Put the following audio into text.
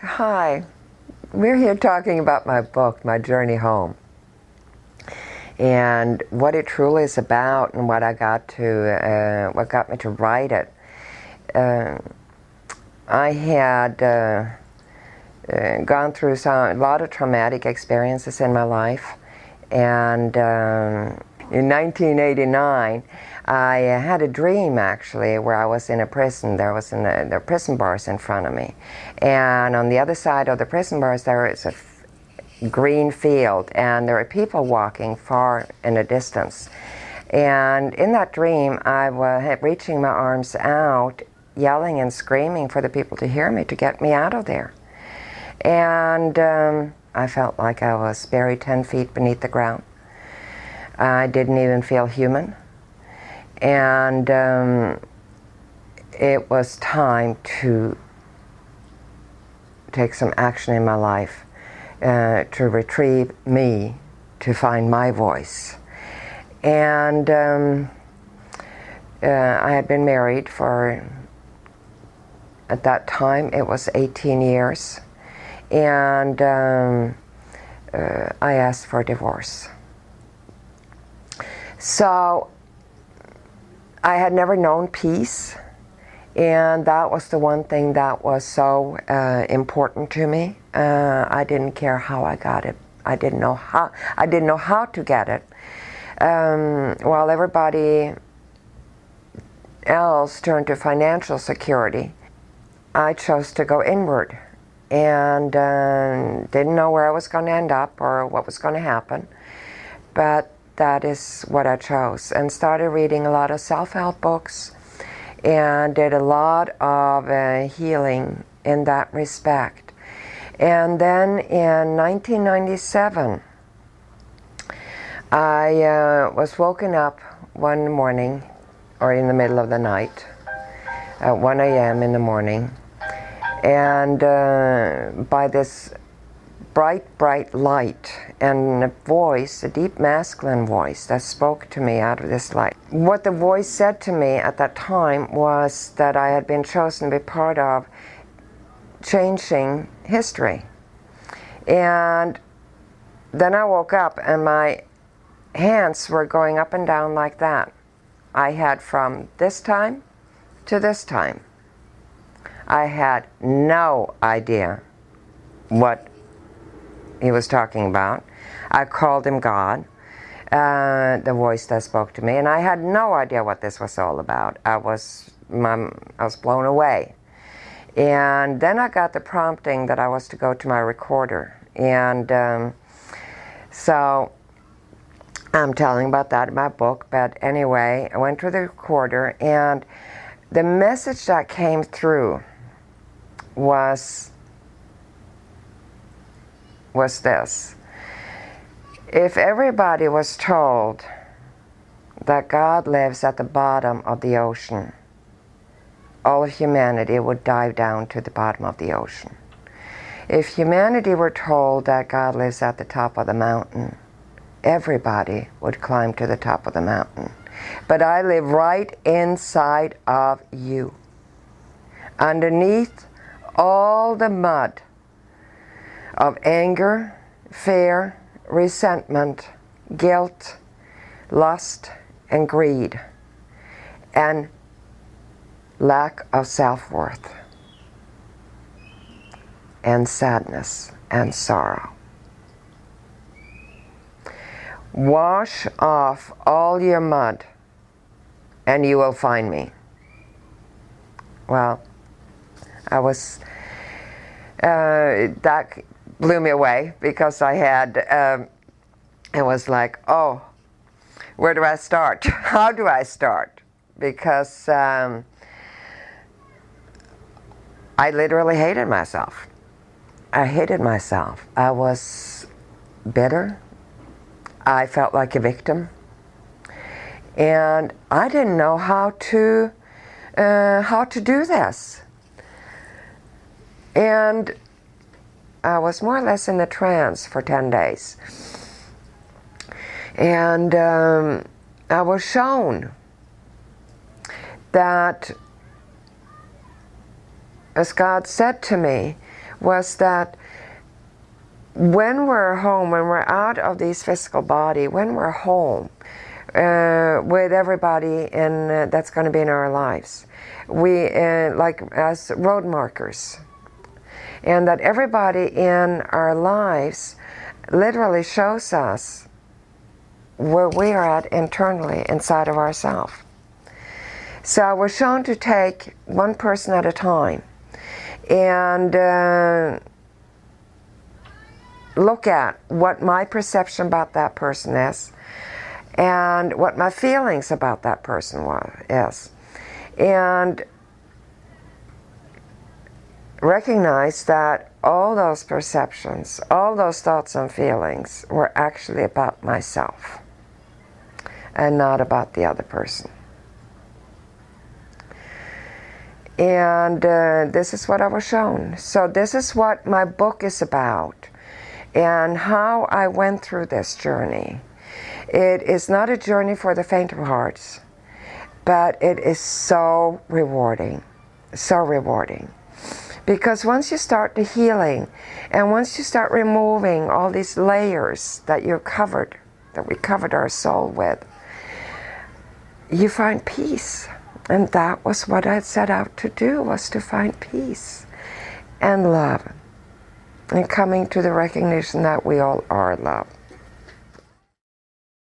Hi, we're here talking about my book, My Journey Home, and what it truly is about and what what got me to write it. I had gone through a lot of traumatic experiences in my life, and in 1989 I had a dream actually where I was in a prison. There was there were prison bars in front of me, and on the other side of the prison bars there is a green field, and there are people walking far in the distance. And in that dream I was reaching my arms out, yelling and screaming for the people to hear me, to get me out of there. And I felt like I was buried 10 feet beneath the ground. I didn't even feel human. And it was time to take some action in my life, to retrieve me, to find my voice. And I had been married for, at that time, it was 18 years. And I asked for a divorce. So I had never known peace, and that was the one thing that was so important to me. I didn't care how I got it. I didn't know how to get it. While everybody else turned to financial security, I chose to go inward, and didn't know where I was going to end up or what was going to happen, but that is what I chose, and started reading a lot of self-help books and did a lot of healing in that respect. And then in 1997 I was woken up one morning, or in the middle of the night, at 1 a.m. in the morning, and by this bright light, and a voice, a deep masculine voice that spoke to me out of this light. What the voice said to me at that time was that I had been chosen to be part of changing history. And then I woke up and my hands were going up and down like that. I had from this time to this time. I had no idea what he was talking about. I called him God, the voice that spoke to me, and I had no idea what this was all about. I was blown away. And then I got the prompting that I was to go to my recorder, and so I'm telling about that in my book. But anyway, I went to the recorder, and the message that came through was this: if everybody was told that God lives at the bottom of the ocean, all of humanity would dive down to the bottom of the ocean. If humanity were told that God lives at the top of the mountain, everybody would climb to the top of the mountain. But I live right inside of you, underneath all the mud of anger, fear, resentment, guilt, lust, and greed, and lack of self-worth, and sadness and sorrow. Wash off all your mud and you will find me. Well, that blew me away, because I had, it was like, oh, where do I start? How do I start? Because I literally hated myself. I hated myself. I was bitter. I felt like a victim. And I didn't know how to do this. And I was more or less in a trance for 10 days. And I was shown that, as God said to me, was that when we're home, when we're out of this physical body, when we're home with everybody that's going to be in our lives, we like as road markers, and that everybody in our lives literally shows us where we are at internally inside of ourselves. So I was shown to take one person at a time and look at what my perception about that person is and what my feelings about that person is, and recognize that all those perceptions, all those thoughts and feelings were actually about myself and not about the other person. And this is what I was shown. So this is what my book is about and how I went through this journey. It is not a journey for the faint of hearts, but it is so rewarding, so rewarding. Because once you start the healing and once you start removing all these layers that you're covered, that we covered our soul with, you find peace. And that was what I set out to do, was to find peace and love and coming to the recognition that we all are love.